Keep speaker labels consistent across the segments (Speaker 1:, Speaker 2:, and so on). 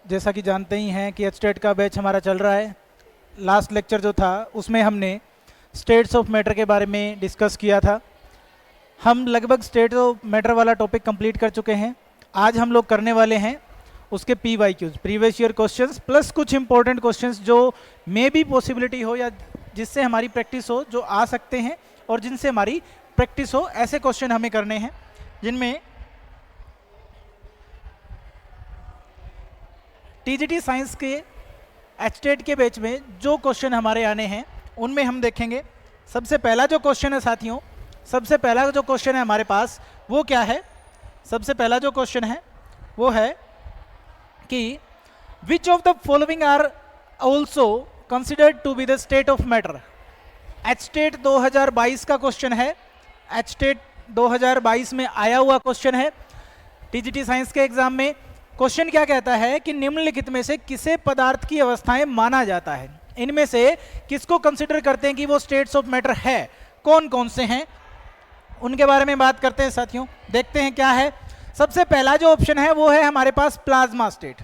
Speaker 1: जैसा कि जानते ही हैं कि एचटेट का बैच हमारा चल रहा है। लास्ट लेक्चर जो था उसमें हमने स्टेट्स ऑफ मैटर के बारे में डिस्कस किया था। हम लगभग स्टेट ऑफ मैटर वाला टॉपिक कंप्लीट कर चुके हैं। आज हम लोग करने वाले हैं उसके PYQs, previous year questions, plus कुछ इंपॉर्टेंट क्वेश्चंस जो मे बी पॉसिबिलिटी हो या जिससे हमारी प्रैक्टिस हो, जो आ सकते हैं और जिनसे हमारी प्रैक्टिस हो, ऐसे क्वेश्चन हमें करने हैं जिनमें TGT साइंस के एचटेट के बैच में जो क्वेश्चन हमारे आने हैं उनमें हम देखेंगे। सबसे पहला जो क्वेश्चन है साथियों, सबसे पहला जो क्वेश्चन है हमारे पास वो क्या है? सबसे पहला जो क्वेश्चन है वो है कि which of the following are also considered to be the state of matter. HTET 2022 का क्वेश्चन है, एचटेट 2022 में आया हुआ क्वेश्चन है TGT साइंस के एग्जाम में। क्वेश्चन क्या कहता है कि निम्नलिखित में से किसे पदार्थ की अवस्थाएं माना जाता है? इनमें से किसको कंसिडर करते हैं कि वो स्टेट्स ऑफ मैटर है? कौन कौन से हैं उनके बारे में बात करते हैं साथियों। देखते हैं क्या है। सबसे पहला जो ऑप्शन है वो है हमारे पास प्लाज्मा स्टेट।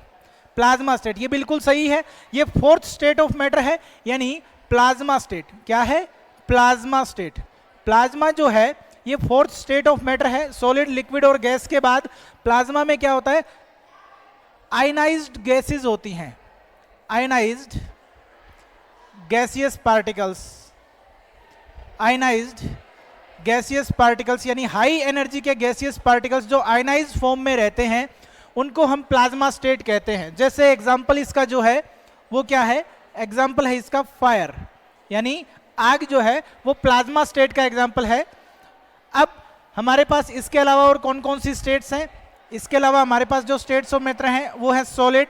Speaker 1: प्लाज्मा स्टेट ये बिल्कुल सही है, ये फोर्थ स्टेट ऑफ मैटर है, यानी प्लाज्मा स्टेट। क्या है? Plasma state. प्लाज्मा जो है ये फोर्थ स्टेट ऑफ मैटर है। सॉलिड, लिक्विड और गैस के बाद प्लाज्मा में क्या होता है? आयनाइज्ड गैसेस होती हैं, ionised gaseous particles, ionised gaseous particles यानी हाई एनर्जी के गैसियस पार्टिकल्स जो आयनाइज्ड फॉर्म में रहते हैं उनको हम प्लाज्मा स्टेट कहते हैं। जैसे एग्जांपल इसका जो है वो क्या है? एग्जांपल है इसका फायर, यानी आग जो है वो प्लाज्मा स्टेट का एग्जांपल है। अब हमारे पास इसके अलावा और कौन कौन सी स्टेट्स हैं? इसके अलावा हमारे पास जो स्टेट्स ऑफ मैटर हैं वो है solid,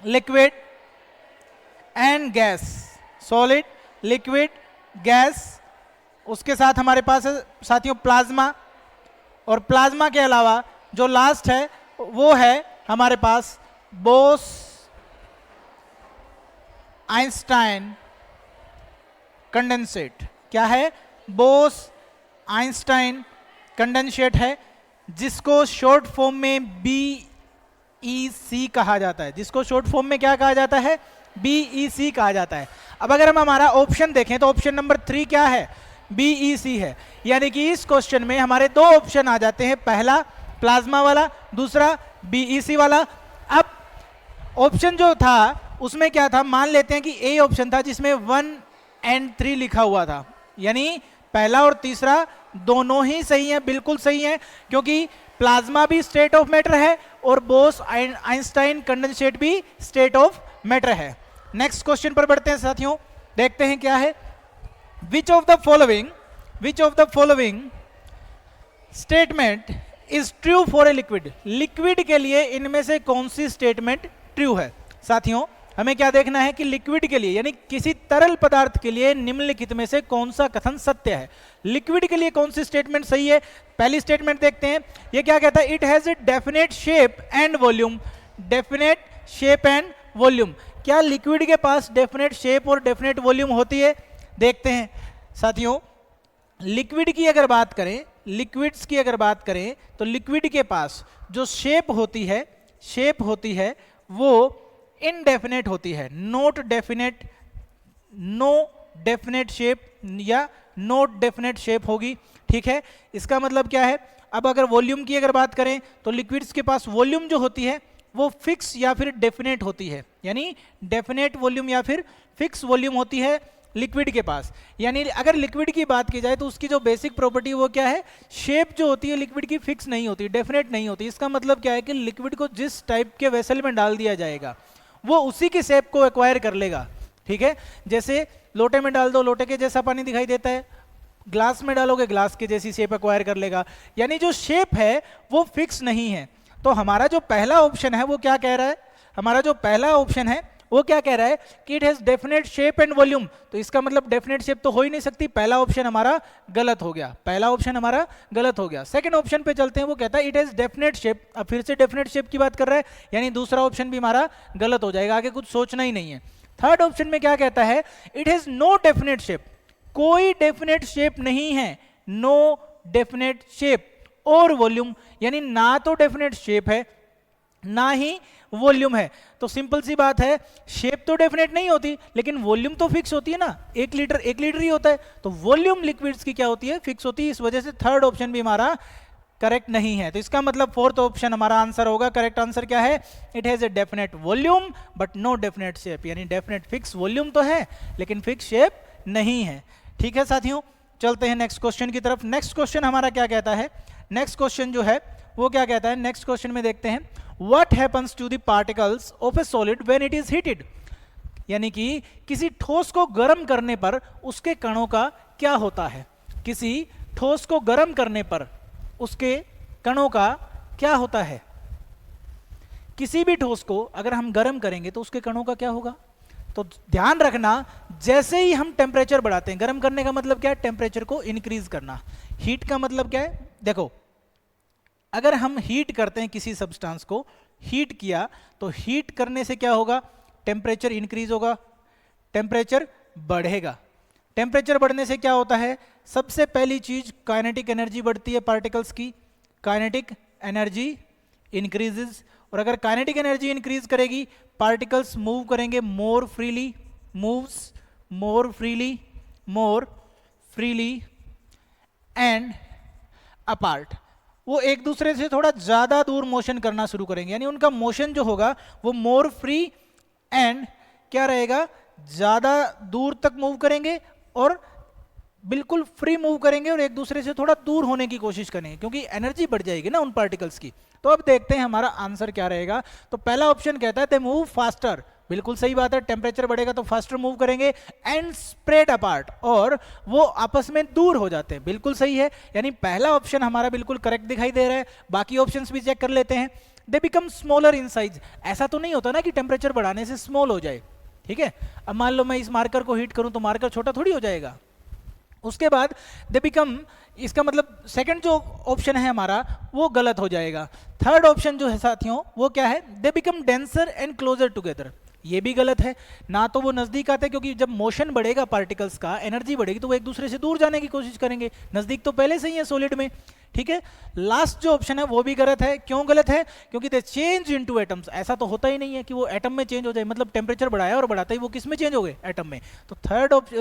Speaker 1: liquid and gas. Solid, liquid, gas, उसके साथ हमारे पास है साथियों प्लाज्मा, और प्लाज्मा के अलावा जो लास्ट है वो है हमारे पास बोस आइंस्टाइन कंडेंसेट। क्या है? बोस आइंस्टाइन कंडेंसेट है, जिसको शॉर्ट फॉर्म में BEC कहा जाता है। जिसको शॉर्ट फॉर्म में क्या कहा जाता है? BEC कहा जाता है। अब अगर हम हमारा ऑप्शन देखें तो ऑप्शन नंबर 3 क्या है? BEC है। यानी कि इस क्वेश्चन में हमारे दो ऑप्शन आ जाते हैं, पहला प्लाज्मा वाला, दूसरा BEC वाला। अब ऑप्शन जो था उसमें क्या था? मान लेते हैं कि A ऑप्शन था जिसमें 1 और 3 लिखा हुआ था, यानी पहला और तीसरा दोनों ही सही है, बिल्कुल सही है, क्योंकि प्लाज्मा भी स्टेट ऑफ मैटर है और बोस आइंस्टाइन कंडेंसेट भी स्टेट ऑफ मैटर है। नेक्स्ट क्वेश्चन पर बढ़ते हैं साथियों, देखते हैं क्या है। विच of the following statement is true for a liquid. Liquid के लिए इनमें से कौन सी स्टेटमेंट ट्रू है? साथियों हमें क्या देखना है कि लिक्विड के लिए यानी किसी तरल पदार्थ के लिए निम्नलिखित में से कौन सा कथन सत्य है। लिक्विड के लिए कौन सी स्टेटमेंट सही है? पहली स्टेटमेंट देखते हैं, ये क्या कहता है? It has a definite shape and volume. Definite shape and volume, क्या लिक्विड के पास डेफिनेट शेप और डेफिनेट वॉल्यूम होती है? देखते हैं साथियों, लिक्विड की अगर बात करें, लिक्विड्स की अगर बात करें तो लिक्विड के पास जो शेप होती है वो इनडेफिनेट होती है, not definite, no definite shape या नॉट डेफिनेट शेप होगी। ठीक है, इसका मतलब क्या है? अब अगर वॉल्यूम की अगर बात करें तो लिक्विड्स के पास वॉल्यूम जो होती है वो फिक्स या फिर डेफिनेट होती है, यानी डेफिनेट वॉल्यूम या फिर फिक्स वॉल्यूम होती है लिक्विड के पास। यानी अगर लिक्विड की बात की जाए तो उसकी जो बेसिक प्रॉपर्टी वो क्या है? शेप जो होती है लिक्विड की फिक्स नहीं होती, डेफिनेट नहीं होती। इसका मतलब क्या है कि लिक्विड को जिस टाइप के वेसल में डाल दिया जाएगा वो उसी की शेप को एक्वायर कर लेगा। ठीक है, जैसे लोटे में डाल दो, लोटे के जैसा पानी दिखाई देता है, ग्लास में डालोगे ग्लास की जैसी शेप एक्वायर कर लेगा, यानी जो शेप है वो फिक्स नहीं है। तो हमारा जो पहला ऑप्शन है वो क्या कह रहा है? हमारा जो पहला ऑप्शन है वो क्या कह रहा है कि it has definite shape and volume. तो इसका मतलब डेफिनेट शेप तो हो ही नहीं सकती, पहला ऑप्शन हमारा गलत हो गया, पहला ऑप्शन हमारा गलत हो गया। सेकंड ऑप्शन पे चलते हैं, वो कहता है इट हैज डेफिनेट शेप। अब फिर से डेफिनेट शेप की बात कर रहा है, यानी दूसरा ऑप्शन भी हमारा गलत हो जाएगा, आगे कुछ सोचना ही नहीं है। थर्ड ऑप्शन में क्या कहता है? It has no definite shape, कोई डेफिनेट शेप नहीं है, नो डेफिनेट शेप और वॉल्यूम, यानी ना तो डेफिनेट शेप है ना ही वॉल्यूम है। तो सिंपल सी बात है, शेप तो डेफिनेट नहीं होती लेकिन वॉल्यूम तो फिक्स होती है ना, 1 लीटर ही होता है, तो वॉल्यूम लिक्विड्स की क्या होती है, फिक्स होती है। इस वजह से थर्ड ऑप्शन भी हमारा करेक्ट नहीं है। तो इसका मतलब फोर्थ ऑप्शन हमारा आंसर होगा। करेक्ट आंसर क्या है, it has a definite volume but no definite shape, यानी डेफिनेट फिक्स वॉल्यूम तो है लेकिन फिक्स शेप नहीं है। ठीक है साथियों, चलते हैं नेक्स्ट क्वेश्चन की तरफ। नेक्स्ट क्वेश्चन हमारा क्या कहता है, नेक्स्ट क्वेश्चन जो है वो क्या कहता है, नेक्स्ट क्वेश्चन में देखते हैं, what happens to the particles of a solid when it is heated, यानी कि किसी ठोस को गर्म करने पर उसके कणों का क्या होता है। किसी ठोस को गर्म करने पर उसके कणों का क्या होता है। किसी भी ठोस को अगर हम गर्म करेंगे तो उसके कणों का क्या होगा। तो ध्यान रखना, जैसे ही हम टेम्परेचर बढ़ाते हैं, गर्म करने का मतलब क्या है, टेम्परेचर को इंक्रीज करना। हीट का मतलब क्या है, देखो अगर हम हीट करते हैं किसी सब्सटेंस को, हीट किया तो हीट करने से क्या होगा, टेम्परेचर इंक्रीज होगा, टेम्परेचर बढ़ेगा। टेम्परेचर बढ़ने से क्या होता है, सबसे पहली चीज काइनेटिक एनर्जी बढ़ती है पार्टिकल्स की, काइनेटिक एनर्जी इंक्रीजेस, और अगर काइनेटिक एनर्जी इंक्रीज करेगी पार्टिकल्स मूव करेंगे more freely, moves more freely and apart, वो एक दूसरे से थोड़ा ज्यादा दूर मोशन करना शुरू करेंगे, यानी उनका मोशन जो होगा वो मोर फ्री एंड क्या रहेगा, ज्यादा दूर तक मूव करेंगे और बिल्कुल फ्री मूव करेंगे और एक दूसरे से थोड़ा दूर होने की कोशिश करेंगे क्योंकि एनर्जी बढ़ जाएगी ना उन पार्टिकल्स की। तो अब देखते हैं हमारा आंसर क्या रहेगा। तो पहला ऑप्शन कहता है दे मूव फास्टर, बिल्कुल सही बात है, टेम्परेचर बढ़ेगा तो फास्टर मूव करेंगे, एंड स्प्रेड अपार्ट, और वो आपस में दूर हो जाते हैं, बिल्कुल सही है, यानी पहला ऑप्शन हमारा बिल्कुल करेक्ट दिखाई दे रहा है। बाकी ऑप्शंस भी चेक कर लेते हैं। They become smaller in size, ऐसा तो नहीं होता ना कि टेम्परेचर बढ़ाने से स्मॉल हो जाए, ठीक है। अब मान लो मैं इस मार्कर को हीट करूं तो मार्कर छोटा थोड़ी हो जाएगा। उसके बाद दे बिकम, इसका मतलब सेकंड जो ऑप्शन है हमारा वो गलत हो जाएगा। थर्ड ऑप्शन जो है साथियों वो क्या है, they become denser and closer together, ये भी गलत है। ना तो वो नजदीक आते, क्योंकि जब मोशन बढ़ेगा पार्टिकल्स का, एनर्जी बढ़ेगी तो वो एक दूसरे से दूर जाने की कोशिश करेंगे, नजदीक तो पहले से ही है सॉलिड में, ठीक है। लास्ट जो ऑप्शन है वो भी गलत है। क्यों गलत है, क्योंकि दे चेंज इनटू एटम्स, ऐसा तो होता ही नहीं है कि वो एटम में चेंज हो जाए, मतलब टेम्परेचर बढ़ाया और बढ़ाता ही वो किस में चेंज हो गए, एटम में। तो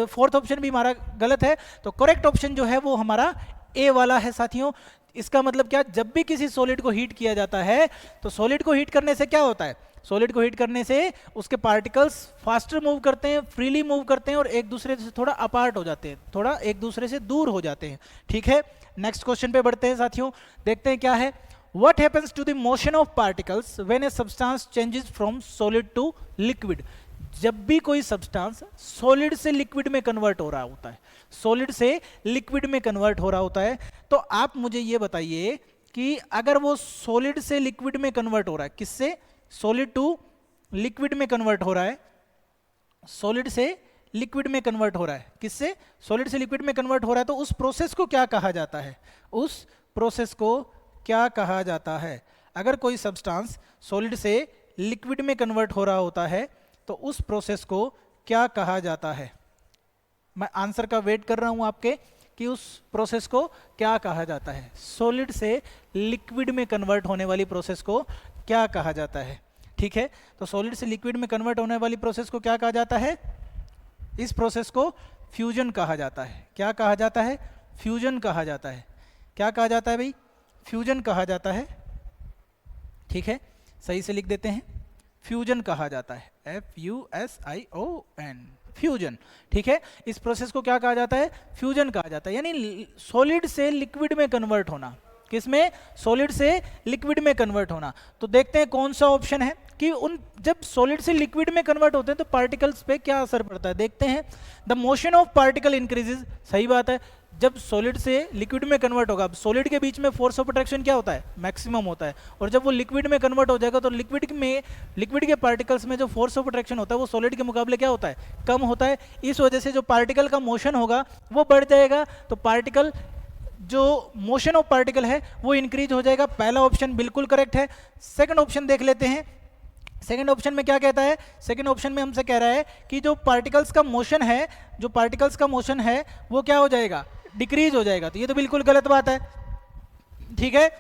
Speaker 1: फोर्थ ऑप्शन भी हमारा गलत है। तो करेक्ट ऑप्शन जो है वो हमारा ए वाला है साथियों। इसका मतलब क्या, जब भी किसी सॉलिड को हीट किया जाता है तो सॉलिड को हीट करने से क्या होता है, सॉलिड को हीट करने से उसके पार्टिकल्स फास्टर मूव करते हैं, फ्रीली मूव करते हैं और एक दूसरे से थोड़ा अपार्ट हो जाते हैं, थोड़ा एक दूसरे से दूर हो जाते हैं, ठीक है। नेक्स्ट क्वेश्चन पे बढ़ते हैं साथियों, देखते हैं क्या है। What happens to the motion of particles when a substance changes from solid to liquid, जब भी कोई सब्सटेंस सॉलिड से लिक्विड में कन्वर्ट हो रहा होता है, सॉलिड से लिक्विड में कन्वर्ट हो रहा होता है, तो आप मुझे ये बताइए कि अगर वो सॉलिड से लिक्विड में कन्वर्ट हो रहा है, किससे, सॉलिड टू लिक्विड में कन्वर्ट हो रहा है, सॉलिड से लिक्विड में कन्वर्ट हो रहा है, किससे, सॉलिड से लिक्विड में कन्वर्ट हो रहा है, तो उस प्रोसेस को क्या कहा जाता है, उस प्रोसेस को क्या कहा जाता है। अगर कोई सब्सटेंस सॉलिड से लिक्विड में कन्वर्ट हो रहा होता है तो उस प्रोसेस को क्या कहा जाता है। मैं आंसर का वेट कर रहा हूं आपके कि उस प्रोसेस को क्या कहा जाता है, सॉलिड से लिक्विड में कन्वर्ट होने वाली प्रोसेस को क्या कहा जाता है, ठीक है। तो सॉलिड से लिक्विड में कन्वर्ट होने वाली प्रोसेस को क्या कहा जाता है, इस प्रोसेस को फ्यूजन कहा जाता है। क्या कहा जाता है, फ्यूजन कहा जाता है। क्या कहा जाता है भाई, फ्यूजन कहा जाता है, ठीक है, सही से लिख देते हैं, फ्यूजन कहा जाता है, FUSION, फ्यूजन, ठीक है। इस प्रोसेस को क्या कहा जाता है, फ्यूजन कहा जाता है, यानी सॉलिड से लिक्विड में कन्वर्ट होना, किसमें, सॉलिड से लिक्विड में कन्वर्ट होना। तो देखते हैं कौन सा ऑप्शन है कि उन जब सॉलिड से लिक्विड में कन्वर्ट होते हैं तो पार्टिकल्स पे क्या असर पड़ता है, देखते हैं। The motion of particle increases, सही बात है, जब सॉलिड से लिक्विड में कन्वर्ट होगा, सॉलिड के बीच में फोर्स ऑफ अट्रैक्शन क्या होता है, मैक्सिमम होता है, और जब वो लिक्विड में कन्वर्ट हो जाएगा तो लिक्विड के पार्टिकल्स में जो फोर्स ऑफ अट्रैक्शन होता है वो सॉलिड के मुकाबले क्या होता है, कम होता है। इस वजह से जो पार्टिकल का मोशन होगा वो बढ़ जाएगा, तो पार्टिकल जो मोशन ऑफ पार्टिकल है वो इंक्रीज हो जाएगा। पहला ऑप्शन बिल्कुल करेक्ट है। सेकंड ऑप्शन देख लेते हैं, सेकंड ऑप्शन में क्या कहता है, सेकंड ऑप्शन में हमसे कह रहा है कि जो पार्टिकल्स का मोशन है, जो पार्टिकल्स का मोशन है वो क्या हो जाएगा, डिक्रीज हो जाएगा, तो ये तो बिल्कुल गलत बात है, ठीक है।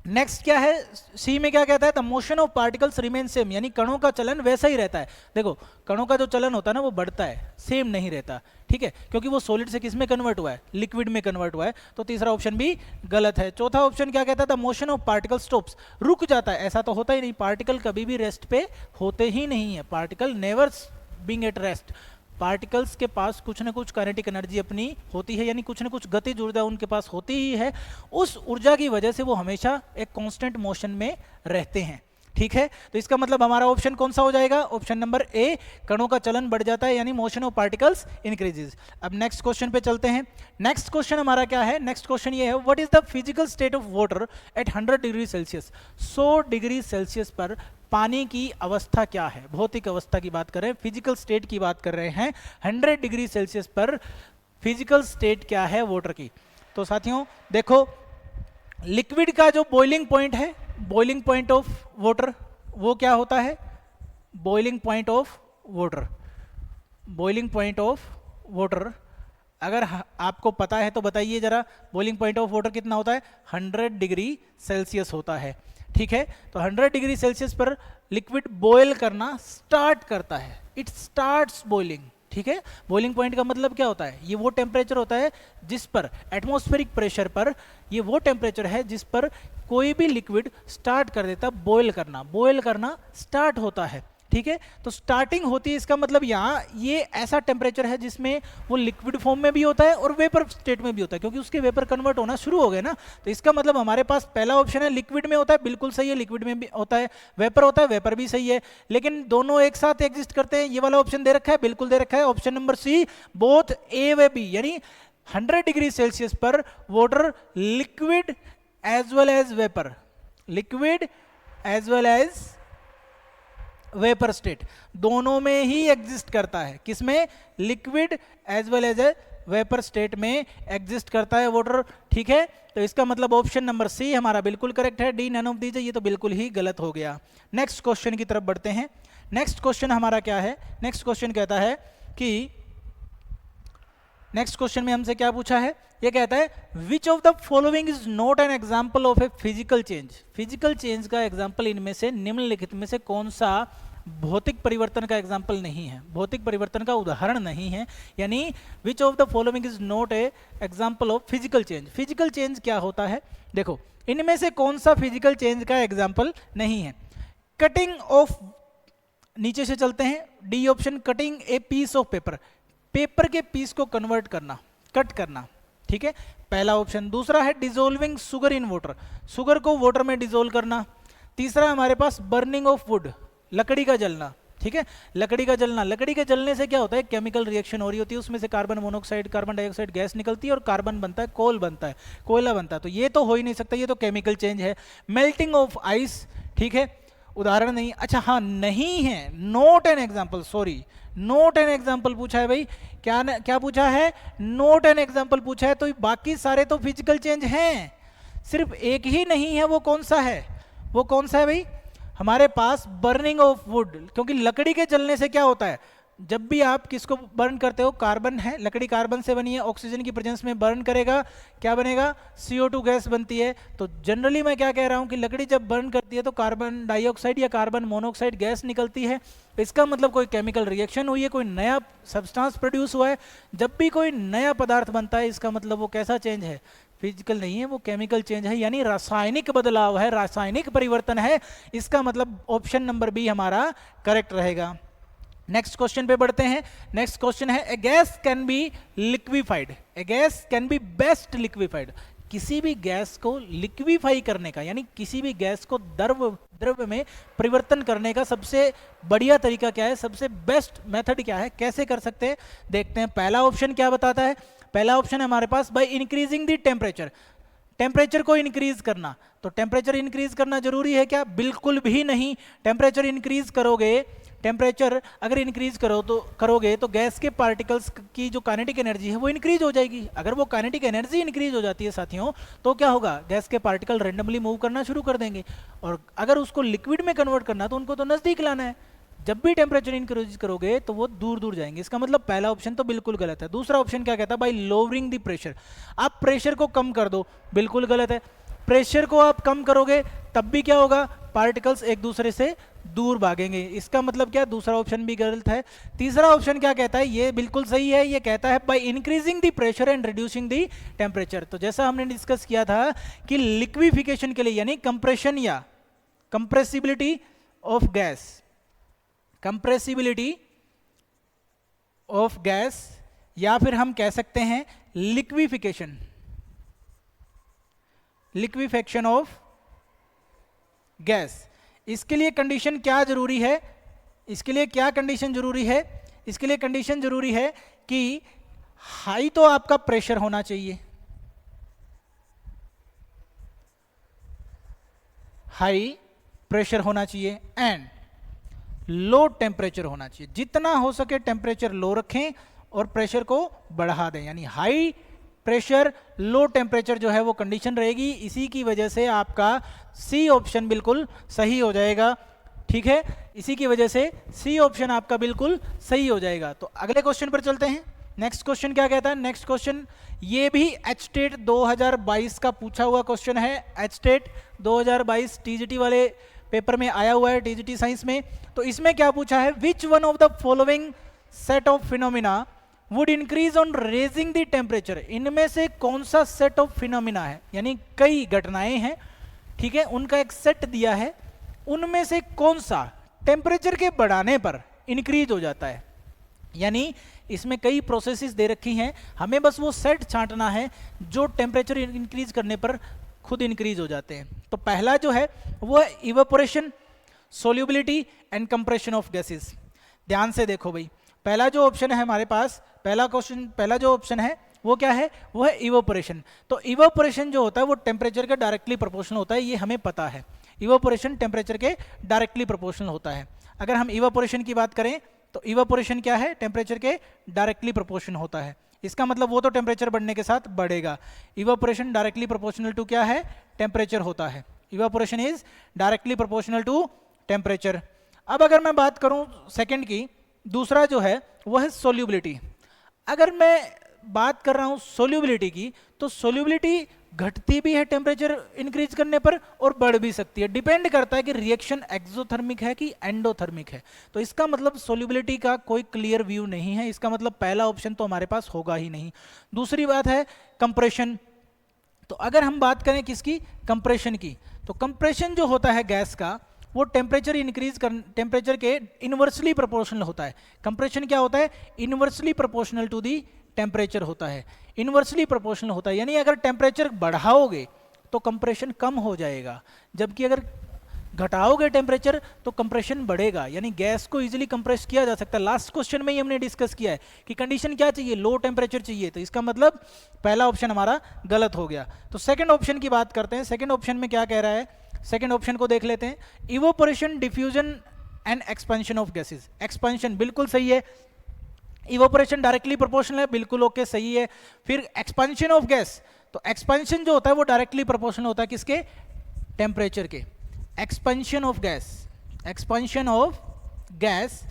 Speaker 1: नेक्स्ट क्या है, सी में क्या कहता है, the motion of particles remain same, यानी कणों का चलन वैसा ही रहता है। देखो कणों का जो चलन होता है ना वो बढ़ता है, सेम नहीं रहता, ठीक है, क्योंकि वो सॉलिड से किस में कन्वर्ट हुआ है, लिक्विड में कन्वर्ट हुआ है। तो तीसरा ऑप्शन भी गलत है। चौथा ऑप्शन क्या कहता है, the motion of particle stops, रुक जाता है, ऐसा तो होता ही नहीं, पार्टिकल कभी भी रेस्ट पे होते ही नहीं है, particle never being at rest. Particles के पास कुछ ना कुछ काइनेटिक एनर्जी अपनी होती है, यानी कुछ ना कुछ गतिज ऊर्जा उनके पास होती ही है, उस ऊर्जा की वजह से वो हमेशा एक कांस्टेंट मोशन में रहते हैं, ठीक है। तो इसका मतलब हमारा ऑप्शन कौन सा हो जाएगा, ऑप्शन नंबर ए, कणों का चलन बढ़ जाता है यानी मोशन ऑफ पार्टिकल्स इंक्रीजेस। अब नेक्स्ट क्वेश्चन पे चलते हैं। नेक्स्ट क्वेश्चन हमारा क्या है, नेक्स्ट क्वेश्चन ये है, what is the physical state of water at 100 degree Celsius, 100 degree Celsius पर पानी की अवस्था क्या है, भौतिक अवस्था की बात कर रहे हैं, फिजिकल स्टेट की बात कर रहे हैं, 100 डिग्री सेल्सियस पर फिजिकल स्टेट क्या है वाटर की। तो साथियों देखो, लिक्विड का जो बॉइलिंग पॉइंट है, बॉइलिंग पॉइंट ऑफ वाटर, वो क्या होता है, boiling point of water, boiling point of water अगर आपको पता है तो बताइए जरा, बॉइलिंग पॉइंट ऑफ वाटर कितना होता है, 100 डिग्री सेल्सियस होता है, ठीक है। तो 100 डिग्री सेल्सियस पर लिक्विड बॉयल करना स्टार्ट करता है, इट स्टार्ट्स बॉइलिंग, ठीक है। बॉइलिंग पॉइंट का मतलब क्या होता है, ये वो टेम्परेचर होता है जिस पर एटमॉस्फेरिक प्रेशर पर, ये वो टेम्परेचर है जिस पर कोई भी लिक्विड स्टार्ट कर देता बॉयल करना स्टार्ट होता है, ठीक है। तो स्टार्टिंग होती है, इसका मतलब यहाँ ये ऐसा टेम्परेचर है जिसमें वो लिक्विड फॉर्म में भी होता है और वेपर स्टेट में भी होता है, क्योंकि उसके वेपर कन्वर्ट होना शुरू हो गए ना। तो इसका मतलब हमारे पास पहला ऑप्शन है लिक्विड में होता है, बिल्कुल सही है, लिक्विड में भी होता है, वेपर होता है, वेपर भी सही है, लेकिन दोनों एक साथ एग्जिस्ट करते हैं, ये वाला ऑप्शन दे रखा है, बिल्कुल दे रखा है, option number C, both A व बी, यानी 100 डिग्री सेल्सियस पर water liquid as well as vapour, liquid as well as vapour state, दोनों में ही एग्जिस्ट करता है, किसमें, liquid as well as a vapour state में एग्जिस्ट करता है वाटर, ठीक है। तो इसका मतलब ऑप्शन नंबर सी हमारा बिल्कुल करेक्ट है, डी नन ऑफ दीज ये तो बिल्कुल ही गलत हो गया। नेक्स्ट क्वेश्चन की तरफ बढ़ते हैं। नेक्स्ट क्वेश्चन हमारा क्या है, नेक्स्ट क्वेश्चन कहता है कि, नेक्स्ट क्वेश्चन में हमसे क्या पूछा है, ये कहता है विच of the following is not an example of a physical change, physical change का एग्जाम्पल इनमें से निम्नलिखित में से कौन सा भौतिक परिवर्तन का एग्जाम्पल नहीं है, भौतिक परिवर्तन का उदाहरण नहीं है, यानी विच of the following is not a example of physical change. Physical change क्या होता है, देखो इनमें से कौन सा फिजिकल चेंज का एग्जाम्पल नहीं है, कटिंग ऑफ, नीचे से चलते हैं, D option, cutting a piece of paper, paper के पीस को कन्वर्ट करना, कट करना, ठीक है, पहला ऑप्शन। दूसरा है dissolving sugar in water, sugar को वाटर में डिजोल्व करना। तीसरा हमारे पास बर्निंग ऑफ वुड, लकड़ी का जलना, ठीक है, लकड़ी का जलना, लकड़ी के जलने से क्या होता है, केमिकल रिएक्शन हो रही होती है, उसमें से carbon monoxide, carbon dioxide gas निकलती है और कार्बन बनता है, कोल बनता है, कोयला बनता है, तो ये तो हो ही नहीं सकता, ये तो केमिकल चेंज है। मेल्टिंग ऑफ आइस, ठीक है, उदाहरण नहीं, अच्छा हाँ नहीं है, note an example, sorry note an example पूछा है भाई, क्या पूछा है, नोट एन एग्जाम्पल पूछा है, तो बाकी सारे तो फिजिकल चेंज हैं, सिर्फ एक ही नहीं है, वो कौन सा है, वो कौन सा है भाई, हमारे पास बर्निंग ऑफ वुड, क्योंकि लकड़ी के जलने से क्या होता है, जब भी आप किसको बर्न करते हो, कार्बन है, लकड़ी कार्बन से बनी है, ऑक्सीजन की प्रेजेंस में बर्न करेगा, क्या बनेगा, CO2 गैस बनती है। तो जनरली मैं क्या कह रहा हूं कि लकड़ी जब बर्न करती है तो कार्बन डाइऑक्साइड या कार्बन मोनोऑक्साइड गैस निकलती है, इसका मतलब कोई केमिकल रिएक्शन हुई है, कोई नया सब्सटेंस प्रोड्यूस हुआ है। जब भी कोई नया पदार्थ बनता है इसका मतलब वो कैसा चेंज है, फिजिकल नहीं है, वो केमिकल चेंज है, यानी रासायनिक बदलाव है, रासायनिक परिवर्तन है, इसका मतलब ऑप्शन नंबर बी हमारा करेक्ट रहेगा। नेक्स्ट क्वेश्चन पे बढ़ते हैं। नेक्स्ट क्वेश्चन है, ए gas can be liquefied, A gas can be best liquefied, किसी भी गैस को लिक्विफाई करने का, यानी किसी भी गैस को द्रव्य में परिवर्तन करने का सबसे बढ़िया तरीका क्या है, सबसे बेस्ट मेथड क्या है, कैसे कर सकते हैं, देखते हैं। पहला ऑप्शन क्या बताता है, पहला ऑप्शन है हमारे पास by increasing the temperature, temperature को इंक्रीज करना। तो टेम्परेचर इंक्रीज करना जरूरी है क्या, बिल्कुल भी नहीं। टेम्परेचर इंक्रीज करोगे, टेम्परेचर अगर इंक्रीज करोगे तो गैस के पार्टिकल्स की जो काइनेटिक एनर्जी है वो इंक्रीज हो जाएगी। अगर वो काइनेटिक एनर्जी इंक्रीज हो जाती है साथियों, तो क्या होगा, गैस के पार्टिकल रैंडमली मूव करना शुरू कर देंगे, और अगर उसको लिक्विड में कन्वर्ट करना तो उनको तो नजदीक लाना है। जब भी टेम्परेचर इंक्रीज करोगे तो वो दूर दूर जाएंगे, इसका मतलब पहला ऑप्शन तो बिल्कुल गलत है। दूसरा ऑप्शन क्या कहता है, बाय लोअरिंग द प्रेशर, आप प्रेशर को कम कर दो, बिल्कुल गलत है। प्रेशर को आप कम करोगे तब भी क्या होगा, पार्टिकल्स एक दूसरे से दूर भागेंगे। इसका मतलब क्या, दूसरा ऑप्शन भी गलत है। तीसरा ऑप्शन क्या कहता है, ये बिल्कुल सही है, ये कहता है by increasing the pressure and reducing the temperature. तो जैसा हमने डिस्कस किया था कि लिक्विफिकेशन के लिए यानी कंप्रेशन या compressibility of gas, compressibility of gas, या फिर हम कह सकते हैं लिक्विफिकेशन, लिक्विफेक्शन ऑफ गैस। इसके लिए कंडीशन क्या जरूरी है, इसके लिए क्या कंडीशन जरूरी है, इसके लिए कंडीशन जरूरी है कि हाई तो आपका प्रेशर होना चाहिए, हाई प्रेशर होना चाहिए, एंड लो टेम्परेचर होना चाहिए। जितना हो सके टेम्परेचर लो रखें और प्रेशर को बढ़ा दें, यानी हाई प्रेशर लो टेम्परेचर जो है वो कंडीशन रहेगी। इसी की वजह से आपका सी ऑप्शन बिल्कुल सही हो जाएगा, ठीक है, इसी की वजह से सी ऑप्शन आपका बिल्कुल सही हो जाएगा। तो अगले क्वेश्चन पर चलते हैं। नेक्स्ट क्वेश्चन क्या कहता है, नेक्स्ट क्वेश्चन ये भी एचटेट 2022 का पूछा हुआ क्वेश्चन है। एचटेट 2022 टीजीटी वाले पेपर में आया हुआ है, टीजीटी साइंस में। तो इसमें क्या पूछा है, which one of the following set of phenomena would increase on raising the temperature. इनमें से कौन सा सेट ऑफ फिनोमिना है, यानी कई घटनाएं हैं, ठीक है, उनका एक सेट दिया है, उनमें से कौन सा टेम्परेचर के बढ़ाने पर इंक्रीज हो जाता है। यानी इसमें कई प्रोसेसेस दे रखी हैं, हमें बस वो सेट छांटना है जो टेम्परेचर इंक्रीज करने पर खुद इंक्रीज हो जाते हैं। तो पहला जो है वो है evaporation, solubility and compression of gases. ध्यान से देखो भाई, पहला जो ऑप्शन है हमारे पास, पहला जो ऑप्शन है वो क्या है, वो है इवेपोरेशन। तो इवेपोरेशन जो होता है वो टेम्परेचर के डायरेक्टली प्रोपोर्शनल होता है, ये हमें पता है। इवेपोरेशन टेम्परेचर के डायरेक्टली प्रोपोर्शनल होता है। अगर हम इवेपोरेशन की बात करें तो इवेपोरेशन क्या है, टेम्परेचर के डायरेक्टली प्रोपोर्शनल होता है। इसका मतलब वो तो टेम्परेचर बढ़ने के साथ बढ़ेगा। इवेपोरेशन डायरेक्टली प्रोपोर्शनल टू क्या है, टेम्परेचर होता है। Evaporation is directly proportional to temperature. अब अगर मैं बात करूं सेकंड की, दूसरा जो है वो है सोल्यूबिलिटी। अगर मैं बात कर रहा हूं सोल्यूबिलिटी की, तो सोल्यूबिलिटी घटती भी है टेम्परेचर इंक्रीज करने पर और बढ़ भी सकती है, डिपेंड करता है कि रिएक्शन एक्सोथर्मिक है कि एंडोथर्मिक है। तो इसका मतलब सोल्यूबिलिटी का कोई क्लियर व्यू नहीं है, इसका मतलब पहला ऑप्शन तो हमारे पास होगा ही नहीं। दूसरी बात है कंप्रेशन। तो अगर हम बात करें किसकी, कंप्रेशन की, तो कंप्रेशन जो होता है गैस का वो टेम्परेचर इंक्रीज कर, टेम्परेचर के इनवर्सली प्रोपोर्शनल होता है। कंप्रेशन क्या होता है, inversely proportional to the temperature होता है, इनवर्सली प्रोपोर्शनल होता है। यानी अगर टेम्परेचर बढ़ाओगे तो कंप्रेशन कम हो जाएगा, जबकि अगर घटाओगे टेम्परेचर तो कंप्रेशन बढ़ेगा, यानी गैस को इजीली कंप्रेस किया जा सकता है। लास्ट क्वेश्चन में ही हमने डिस्कस किया है कि कंडीशन क्या चाहिए, लो टेम्परेचर चाहिए। तो इसका मतलब पहला ऑप्शन हमारा गलत हो गया। तो सेकंड ऑप्शन की बात करते हैं। सेकंड ऑप्शन में क्या कह रहा है, सेकंड ऑप्शन को देख लेते हैं। Evaporation, diffusion and expansion of gases. Expansion बिल्कुल सही है, इवेपोरेशन डायरेक्टली प्रोपोर्शनल है, बिल्कुल ओके सही है। फिर एक्सपेंशन ऑफ गैस, तो एक्सपेंशन जो होता है वो डायरेक्टली प्रोपोर्शनल होता है किसके, टेम्परेचर के। Expansion of gas, expansion of gas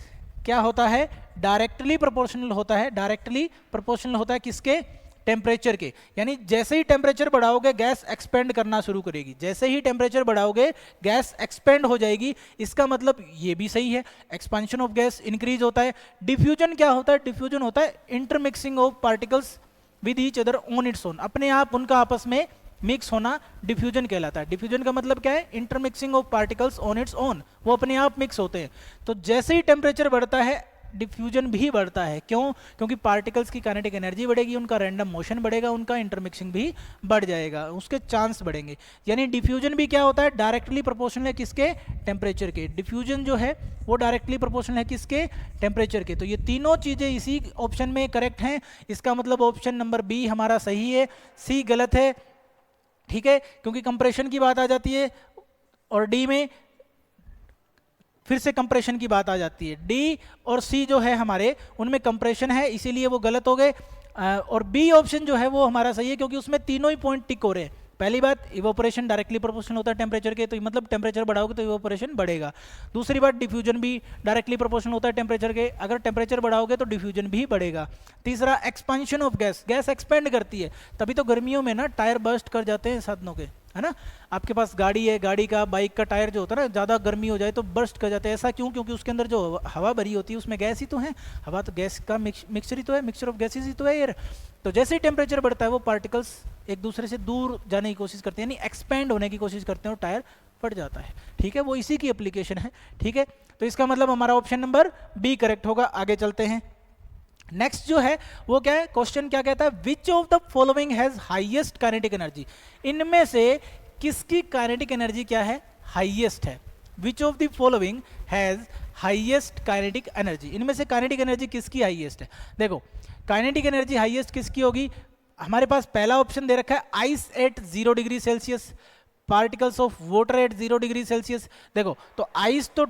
Speaker 1: क्या होता है, डायरेक्टली प्रोपोर्शनल होता है, डायरेक्टली प्रोपोर्शनल होता है किसके, टेम्परेचर के। यानी जैसे ही टेम्परेचर बढ़ाओगे गैस एक्सपेंड करना शुरू करेगी, जैसे ही टेम्परेचर बढ़ाओगे गैस एक्सपेंड हो जाएगी। इसका मतलब ये भी सही है, एक्सपेंशन ऑफ गैस इंक्रीज होता है। डिफ्यूजन क्या होता है, डिफ्यूजन होता है intermixing of particles with each other on its own, अपने आप उनका आपस में मिक्स होना डिफ्यूजन कहलाता है। डिफ्यूजन का मतलब क्या है, intermixing of particles on its own, वो अपने आप मिक्स होते हैं। तो जैसे ही टेम्परेचर बढ़ता है डिफ्यूजन भी बढ़ता है। क्यों, क्योंकि पार्टिकल्स की काइनेटिक एनर्जी बढ़ेगी, उनका रैंडम मोशन बढ़ेगा, उनका इंटरमिक्सिंग भी बढ़ जाएगा, उसके चांस बढ़ेंगे। यानी डिफ्यूजन भी क्या होता है, डायरेक्टली प्रोपोर्शनल है किसके, टेम्परेचर के। डिफ्यूजन जो है वो डायरेक्टली प्रोपोर्शनल है किसके, टेम्परेचर के। तो ये तीनों चीजें इसी ऑप्शन में करेक्ट हैं। इसका मतलब ऑप्शन नंबर बी हमारा सही है, सी गलत है, ठीक है, क्योंकि कंप्रेशन की बात आ जाती है और डी में फिर से कंप्रेशन की बात आ जाती है। डी और सी जो है हमारे उनमें कंप्रेशन है, इसीलिए वो गलत हो गए। और बी ऑप्शन जो है वो हमारा सही है, क्योंकि उसमें तीनों ही पॉइंट टिक हो रहे हैं। पहली बात, इवेपोरेशन डायरेक्टली प्रोपोर्शनल होता है टेम्परेचर के, तो मतलब टेम्परेचर बढ़ाओगे तो इवेपोरेशन बढ़ेगा। दूसरी बात, डिफ्यूजन भी डायरेक्टली प्रोपोर्शनल होता है टेम्परेचर के, अगर टेम्परेचर बढ़ाओगे तो डिफ्यूजन भी बढ़ेगा। तीसरा, expansion of gas, gas expand करती है, तभी तो गर्मियों में ना टायर बर्स्ट कर जाते हैं साधनों के, है ना। आपके पास गाड़ी है, गाड़ी का बाइक का टायर जो होता है ना, ज़्यादा गर्मी हो जाए तो बर्स्ट कर जाता है। ऐसा क्यों? क्योंकि उसके अंदर जो हवा भरी होती है उसमें गैस ही तो है, हवा तो गैस का मिक्सचर ही तो है, मिक्सचर ऑफ गैसेज ही तो है एयर। तो जैसे ही टेम्परेचर बढ़ता है वो पार्टिकल्स एक दूसरे से दूर जाने की कोशिश करते हैं, यानी एक्सपेंड होने की कोशिश करते हैं और टायर फट जाता है। ठीक है, वो इसी की एप्लीकेशन है। ठीक है, तो इसका मतलब हमारा ऑप्शन नंबर बी करेक्ट होगा। आगे चलते हैं। नेक्स्ट जो है वो क्या है, क्वेश्चन क्या कहता है, विच of the following has highest kinetic energy. इनमें से किसकी काइनेटिक एनर्जी क्या है, हाईएस्ट है। विच of the following has highest kinetic energy, इनमें से काइनेटिक एनर्जी किसकी हाईएस्ट है। देखो काइनेटिक एनर्जी हाईएस्ट किसकी होगी, हमारे पास पहला ऑप्शन दे रखा है ice eight 0 degree Celsius, particles of water at 0 degree Celsius. देखो तो आइस तो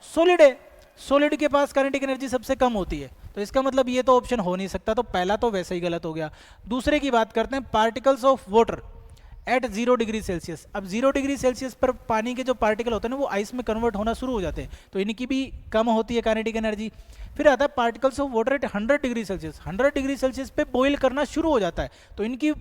Speaker 1: सॉलिड है, सॉलिड के पास काइनेटिक एनर्जी सबसे कम होती है, तो इसका मतलब ये तो ऑप्शन हो नहीं सकता, तो पहला तो वैसे ही गलत हो गया। दूसरे की बात करते हैं, particles of water at 0 degree Celsius. अब 0 डिग्री सेल्सियस पर पानी के जो पार्टिकल होते हैं ना वो आइस में कन्वर्ट होना शुरू हो जाते हैं, तो इनकी भी कम होती है काइनेटिक एनर्जी। फिर आता है particles of water at 100 degree Celsius, 100 degree Celsius पे बॉईल करना शुरू हो जाता है, तो इनकी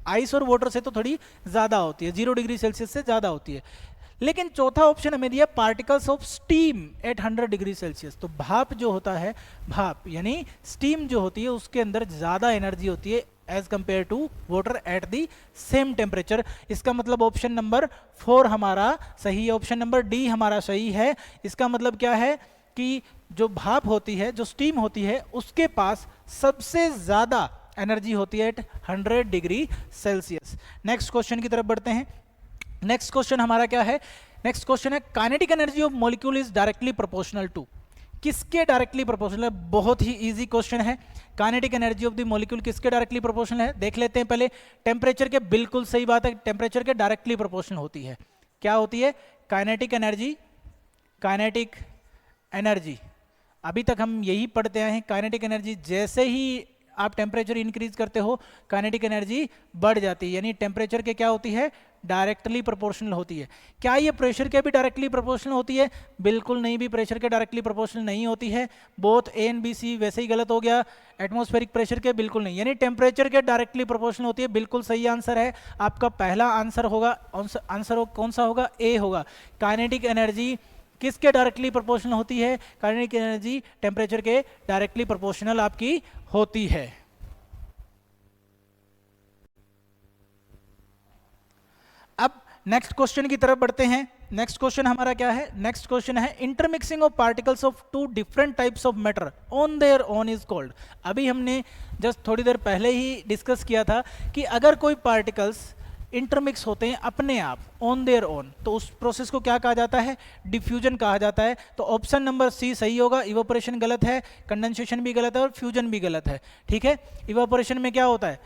Speaker 1: आइस और वाटर से तो थोड़ी ज़्यादा होती है, 0 डिग्री सेल्सियस से ज़्यादा होती है। लेकिन चौथा ऑप्शन हमें दिया particles of steam eight 100 degree Celsius, तो भाप जो होता है, भाप यानी स्टीम जो होती है उसके अंदर ज़्यादा एनर्जी होती है as compare to water at the same temperature. इसका मतलब ऑप्शन नंबर 4 हमारा सही है, ऑप्शन नंबर डी हमारा सही है। इसका मतलब क्या है कि जो भाप होती है, जो स्टीम होती है, उसके पास सबसे ज़्यादा एनर्जी होती है at 100 degree Celsius. Next question की तरफ बढ़ते हैं। नेक्स्ट क्वेश्चन हमारा क्या है, नेक्स्ट क्वेश्चन है kinetic energy of molecule is directly proportional to, किसके डायरेक्टली प्रोपोर्शनल है। बहुत ही इजी क्वेश्चन है, kinetic energy of the molecule किसके डायरेक्टली प्रोपोर्शनल है, देख लेते हैं पहले। टेम्परेचर के, बिल्कुल सही बात है, टेम्परेचर के डायरेक्टली प्रोपोर्शनल होती है। क्या होती है, काइनेटिक एनर्जी, काइनेटिक एनर्जी अभी तक हम यही पढ़ते आए हैं, काइनेटिक एनर्जी जैसे ही आप टेम्परेचर इंक्रीज करते हो काइनेटिक एनर्जी बढ़ जाती है, यानी टेम्परेचर के क्या होती है, डायरेक्टली प्रोपोर्शनल होती है। क्या ये प्रेशर के भी डायरेक्टली प्रोपोर्शनल होती है, बिल्कुल नहीं, भी प्रेशर के डायरेक्टली प्रोपोर्शनल नहीं होती है। Both A and B C वैसे ही गलत हो गया, एटमॉस्फेरिक प्रेशर के बिल्कुल नहीं, यानी टेम्परेचर के डायरेक्टली प्रोपोर्शनल होती है। बिल्कुल सही आंसर है आपका, पहला आंसर होगा, आंसर कौन सा होगा, ए होगा। काइनेटिक एनर्जी किसके डायरेक्टली प्रोपोर्शनल होती है, काइनेटिक एनर्जी टेम्परेचर के डायरेक्टली प्रोपोर्शनल आपकी होती है। अब नेक्स्ट क्वेश्चन की तरफ बढ़ते हैं। नेक्स्ट क्वेश्चन हमारा क्या है, नेक्स्ट क्वेश्चन है intermixing of particles of two different types of matter on their own is called. अभी हमने जस्ट थोड़ी देर पहले ही डिस्कस किया था कि अगर कोई पार्टिकल्स इंटरमिक्स होते हैं अपने आप ऑन देयर ओन, तो उस प्रोसेस को क्या कहा जाता है, डिफ्यूजन कहा जाता है। तो ऑप्शन नंबर सी सही होगा, इवापोरेशन गलत है, कंडेंसेशन भी गलत है और फ्यूजन भी गलत है। ठीक है, इवापोरेशन में क्या होता है,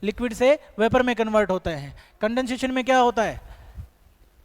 Speaker 1: लिक्विड से वेपर में कन्वर्ट होते हैं। कंडेंसेशन में क्या होता है,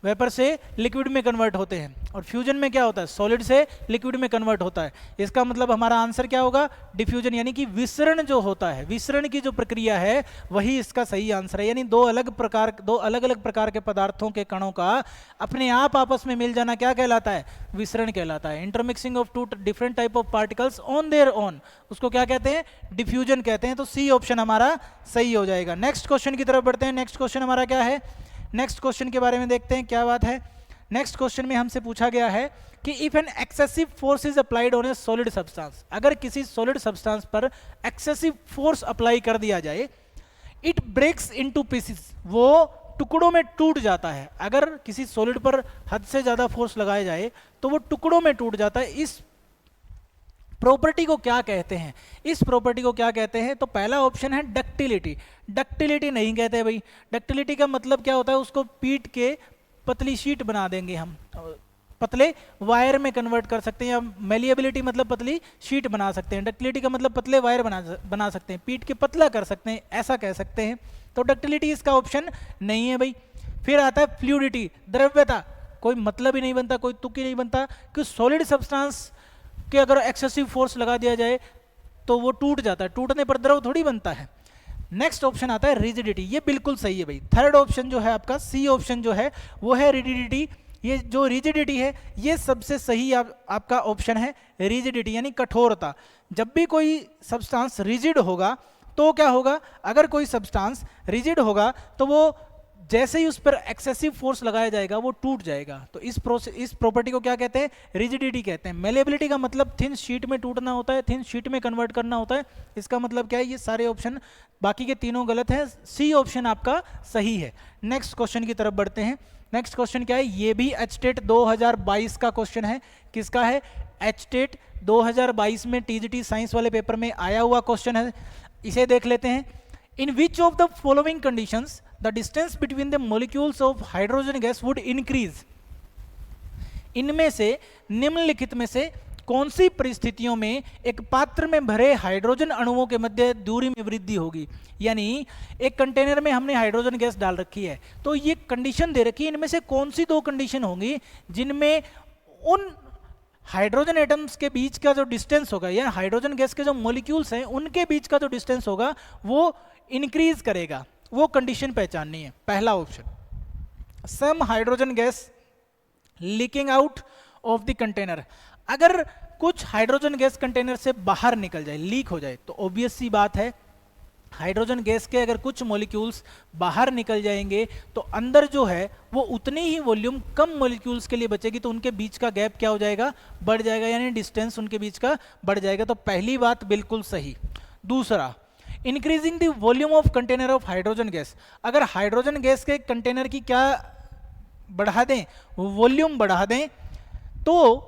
Speaker 1: वेपर से लिक्विड में कन्वर्ट होते हैं। और फ्यूजन में क्या होता है, सॉलिड से लिक्विड में कन्वर्ट होता है। इसका मतलब हमारा आंसर क्या होगा, डिफ्यूजन, यानी कि विसरण जो होता है, विसरण की जो प्रक्रिया है वही इसका सही आंसर है। यानी दो अलग अलग प्रकार के पदार्थों के कणों का अपने आप आपस में मिल जाना क्या कहलाता है, विसरण कहलाता है। Intermixing of two different type of particles on their own, उसको क्या कहते हैं, डिफ्यूजन कहते हैं। तो सी ऑप्शन हमारा सही हो जाएगा। नेक्स्ट क्वेश्चन की तरफ बढ़ते हैं। नेक्स्ट क्वेश्चन हमारा क्या है, नेक्स्ट क्वेश्चन के बारे में देखते हैं क्या बात है। नेक्स्ट क्वेश्चन में हमसे पूछा गया है कि if an excessive force is applied on A solid substance, अगर किसी सॉलिड सब्सटेंस पर एक्सेसिव फोर्स अप्लाई कर दिया जाए, इट ब्रेक्स इनटू पीसेस, वो टुकड़ों में टूट जाता है। अगर किसी सॉलिड पर हद से ज्यादा फोर्स लगाया जाए तो वो टुकड़ों में टूट जाता है। इस प्रॉपर्टी को क्या कहते हैं, इस प्रॉपर्टी को क्या कहते हैं, तो पहला ऑप्शन है डक्टिलिटी। डक्टिलिटी नहीं कहते भाई, डक्टिलिटी का मतलब क्या होता है, उसको पीट के पतली शीट बना देंगे हम, पतले वायर में कन्वर्ट कर सकते हैं, या मेलिएबिलिटी मतलब पतली शीट बना सकते हैं। डक्टिलिटी का मतलब पतले वायर बना सकते हैं, पीट के पतला कर सकते हैं, ऐसा कह सकते हैं। तो डक्टिलिटी इसका ऑप्शन नहीं है भाई। फिर आता है फ्लूइडिटी, द्रव्यता, कोई मतलब ही नहीं बनता, कोई तुक ही नहीं बनता कि सॉलिड सब्सटेंस कि अगर एक्सेसिव फोर्स लगा दिया जाए तो वो टूट जाता है, टूटने पर द्रव थोड़ी बनता है। नेक्स्ट ऑप्शन आता है रिजिडिटी, ये बिल्कुल सही है भाई। थर्ड ऑप्शन जो है आपका, सी ऑप्शन जो है वो है रिजिडिटी। ये जो रिजिडिटी है ये सबसे सही आपका ऑप्शन है, रिजिडिटी यानी कठोरता। जब भी कोई सब्सटेंस रिजिड होगा तो क्या होगा, अगर कोई सब्सटेंस रिजिड होगा तो वो जैसे ही उस पर एक्सेसिव फोर्स लगाया जाएगा वो टूट जाएगा। तो इस प्रॉपर्टी को क्या कहते हैं? रिजिडिटी कहते हैं। मेलेबिलिटी का मतलब थिन शीट में टूटना होता है, थिन शीट में कन्वर्ट करना होता है। इसका मतलब क्या है? ये सारे ऑप्शन बाकी के तीनों गलत हैं, सी ऑप्शन आपका सही है। नेक्स्ट क्वेश्चन की तरफ बढ़ते हैं। नेक्स्ट क्वेश्चन क्या है? ये भी एचटेट 2022 का क्वेश्चन है। किसका है? एचटेट 2022 में टीजीटी साइंस वाले पेपर में आया हुआ क्वेश्चन है। इसे देख लेते हैं। इन विच of the following conditions the distance between the molecules of hydrogen gas would increase? इनमें से निम्नलिखित में से कौन सी परिस्थितियों में एक पात्र में भरे हाइड्रोजन अणुओं के मध्य दूरी में वृद्धि होगी? यानी एक कंटेनर में हमने हाइड्रोजन गैस डाल रखी है, तो ये कंडीशन दे रखी है, इनमें से कौन सी दो कंडीशन होंगी जिनमें उन हाइड्रोजन एटम्स के बीच का जो डिस्टेंस होगा, या हाइड्रोजन गैस के जो मॉलिक्यूल्स हैं उनके बीच का जो डिस्टेंस होगा वो इंक्रीज करेगा? वो कंडीशन पहचाननी है। पहला option, some hydrogen gas leaking out of the container. अगर कुछ हाइड्रोजन गैस कंटेनर से बाहर निकल जाए, लीक हो जाए, तो ऑब्वियस सी बात है हाइड्रोजन गैस के अगर कुछ मॉलिक्यूल्स बाहर निकल जाएंगे तो अंदर जो है वो उतनी ही वॉल्यूम कम मॉलिक्यूल्स के लिए बचेगी, तो उनके बीच का गैप क्या हो जाएगा? बढ़ जाएगा, यानी डिस्टेंस उनके बीच का बढ़ जाएगा। तो पहली बात बिल्कुल सही। दूसरा, increasing the volume of container of hydrogen gas. अगर हाइड्रोजन गैस के कंटेनर की क्या बढ़ा दें? वॉल्यूम बढ़ा दें, तो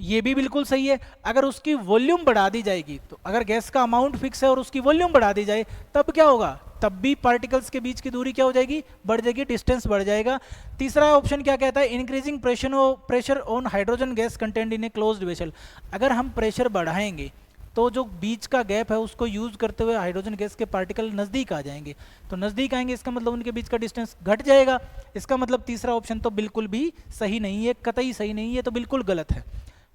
Speaker 1: ये भी बिल्कुल सही है। अगर उसकी वॉल्यूम बढ़ा दी जाएगी, तो अगर गैस का अमाउंट फिक्स है और उसकी वॉल्यूम बढ़ा दी जाए, तब क्या होगा? तब भी पार्टिकल्स के बीच की दूरी क्या हो जाएगी? बढ़ जाएगी, डिस्टेंस बढ़ जाएगा। तीसरा ऑप्शन क्या कहता है? Increasing pressure on hydrogen gas content in a closed vessel. अगर हम प्रेशर बढ़ाएंगे तो जो बीच का गैप है उसको यूज करते हुए हाइड्रोजन गैस के पार्टिकल नजदीक आ जाएंगे, तो नजदीक आएंगे, इसका मतलब उनके बीच का डिस्टेंस घट जाएगा। इसका मतलब तीसरा ऑप्शन तो बिल्कुल भी सही नहीं है, कतई सही नहीं है, तो बिल्कुल गलत है।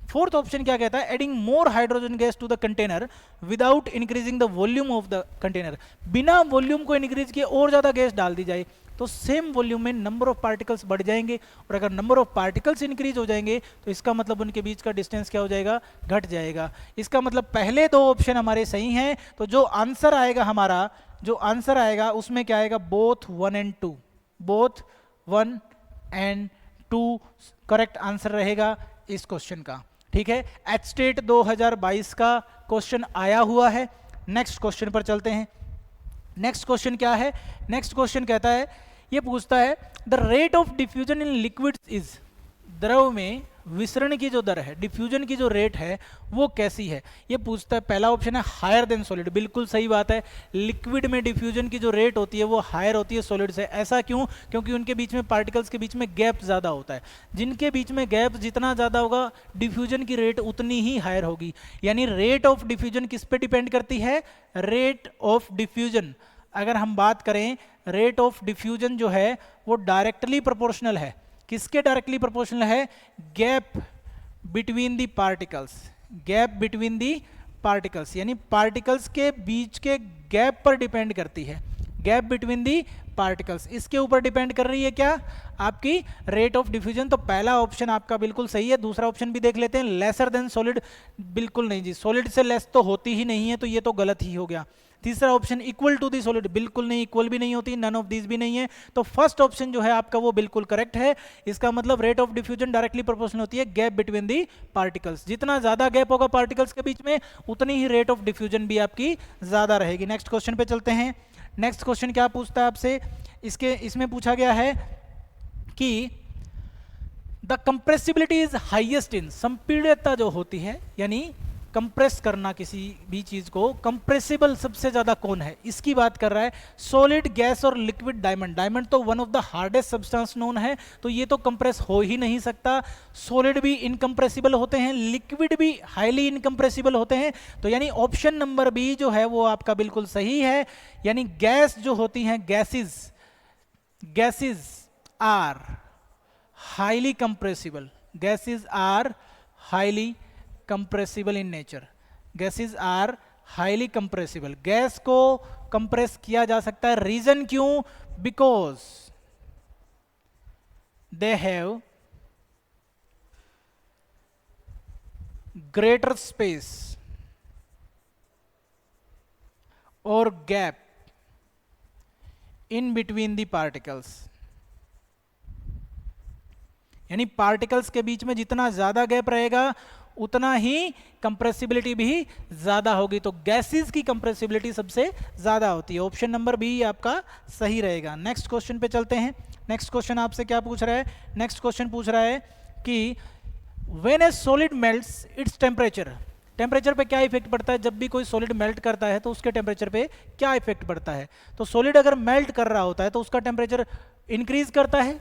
Speaker 1: फोर्थ ऑप्शन क्या कहता है? Adding more hydrogen gas to the container without increasing the volume of the container. बिना वॉल्यूम को इंक्रीज किए और ज्यादा गैस डाल दी जाए तो सेम वॉल्यूम में नंबर ऑफ पार्टिकल्स बढ़ जाएंगे, और अगर नंबर ऑफ पार्टिकल्स इंक्रीज हो जाएंगे तो इसका मतलब उनके बीच का डिस्टेंस क्या हो जाएगा? घट जाएगा। इसका मतलब पहले दो ऑप्शन हमारे सही हैं। तो जो आंसर आएगा हमारा, जो आंसर आएगा उसमें क्या आएगा? Both 1 and 2, both 1 and 2 correct answer रहेगा इस क्वेश्चन का। ठीक है, एचटेट 2022 का क्वेश्चन आया हुआ है। नेक्स्ट क्वेश्चन पर चलते हैं। नेक्स्ट क्वेश्चन क्या है? नेक्स्ट क्वेश्चन कहता है, ये पूछता है the rate of diffusion in liquids is. द्रव में विसरण की जो दर है, डिफ्यूजन की जो रेट है वो कैसी है? ये पूछता है। पहला ऑप्शन है हायर देन सॉलिड। बिल्कुल सही बात है, लिक्विड में डिफ्यूजन की जो रेट होती है वो हायर होती है सॉलिड से। ऐसा क्यों? क्योंकि उनके बीच में पार्टिकल्स के बीच में गैप ज़्यादा होता है। जिनके बीच में गैप जितना ज़्यादा होगा डिफ्यूजन की रेट उतनी ही हायर होगी। यानी रेट ऑफ डिफ्यूजन किस पे डिपेंड करती है? रेट ऑफ डिफ्यूजन, अगर हम बात करें रेट ऑफ डिफ्यूजन जो है वो डायरेक्टली प्रोपोर्शनल है। किसके डायरेक्टली प्रोपोर्शनल है? Gap between the particles. Gap between the particles यानी पार्टिकल्स के बीच के गैप पर डिपेंड करती है। गैप बिटवीन दी पार्टिकल्स, इसके ऊपर डिपेंड कर रही है क्या? आपकी रेट ऑफ डिफ्यूजन। तो पहला ऑप्शन आपका बिल्कुल सही है। दूसरा ऑप्शन भी देख लेते हैं, लेसर देन सॉलिड। बिल्कुल नहीं जी, सॉलिड से लेस तो होती ही नहीं है, तो ये तो गलत ही हो गया। तीसरा option equal to the solid, बिल्कुल नहीं, इक्वल भी नहीं होती, नन ऑफ दीज भी नहीं है। तो फर्स्ट ऑप्शन जो है आपका वो बिल्कुल करेक्ट है। इसका मतलब rate of diffusion directly proportional होती है गैप बिटवीन दी पार्टिकल्स। जितना ज्यादा गैप होगा पार्टिकल्स के बीच में उतनी ही रेट ऑफ डिफ्यूजन भी आपकी ज्यादा रहेगी। नेक्स्ट क्वेश्चन पे चलते हैं। नेक्स्ट क्वेश्चन क्या पूछता है आपसे? इसमें पूछा गया है कि the compressibility is highest in. संपीड्यता जो होती है यानी कंप्रेस करना किसी भी चीज को, कंप्रेसिबल सबसे ज्यादा कौन है, इसकी बात कर रहा है। सॉलिड, गैस और लिक्विड। डायमंड, डायमंड तो one of the hardest substance known है, तो ये तो कंप्रेस हो ही नहीं सकता। सॉलिड भी इनकंप्रेसिबल होते हैं, लिक्विड भी हाईली इनकंप्रेसिबल होते हैं। तो यानी ऑप्शन नंबर बी जो है वो आपका बिल्कुल सही है। यानी गैस जो होती हैं, gases are highly compressible. Gases are highly compressible in nature. Gases are highly compressible. Gas को कंप्रेस किया जा सकता है। रीजन क्यों? Because they have greater space और gap in between the particles, यानी पार्टिकल्स के बीच में जितना ज्यादा गैप रहेगा उतना ही कंप्रेसिबिलिटी भी ज्यादा होगी। तो गैसेस की कंप्रेसिबिलिटी सबसे ज्यादा होती है। ऑप्शन नंबर बी आपका सही रहेगा। नेक्स्ट क्वेश्चन पे चलते हैं। नेक्स्ट क्वेश्चन आपसे क्या पूछ रहा है? नेक्स्ट क्वेश्चन पूछ रहा है कि when A solid melts its temperature, temperature पे क्या इफेक्ट पड़ता है? जब भी कोई सॉलिड मेल्ट करता है तो उसके टेम्परेचर पे क्या इफेक्ट पड़ता है? तो सॉलिड अगर मेल्ट कर रहा होता है तो उसका टेम्परेचर इंक्रीज करता है?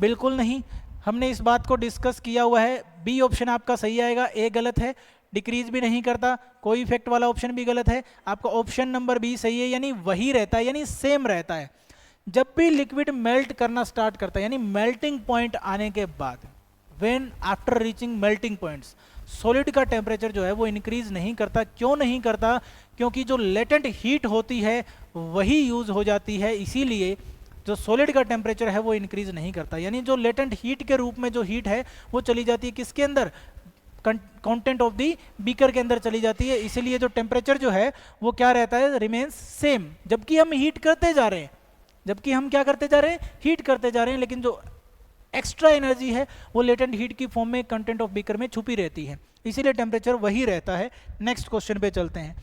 Speaker 1: बिल्कुल नहीं। हमने इस बात को डिस्कस किया हुआ है। बी ऑप्शन आपका सही आएगा, ए गलत है। डिक्रीज भी नहीं करता, कोई इफेक्ट वाला ऑप्शन भी गलत है। आपका ऑप्शन नंबर बी सही है, यानी वही रहता है, यानी सेम रहता है। जब भी लिक्विड मेल्ट करना स्टार्ट करता है, यानी मेल्टिंग पॉइंट आने के बाद, when after reaching melting points, solid का टेम्परेचर जो है वो इंक्रीज नहीं करता। क्यों नहीं करता? क्योंकि जो लेटेंट हीट होती है वही यूज हो जाती है, इसीलिए जो सॉलिड का टेम्परेचर है वो इंक्रीज नहीं करता। यानी जो लेटेंट हीट के रूप में जो हीट है वो चली जाती है किसके अंदर? कंटेंट ऑफ दी बीकर के अंदर चली जाती है। इसीलिए जो टेम्परेचर जो है वो क्या रहता है? Remains same. जबकि हम हीट करते जा रहे हैं, जबकि हम क्या करते जा रहे हैं? हीट करते जा रहे हैं, लेकिन जो एक्स्ट्रा एनर्जी है वो लेटेंट हीट की फॉर्म में कंटेंट ऑफ बीकर में छुपी रहती है, इसीलिए टेम्परेचर वही रहता है। नेक्स्ट क्वेश्चन पे चलते हैं।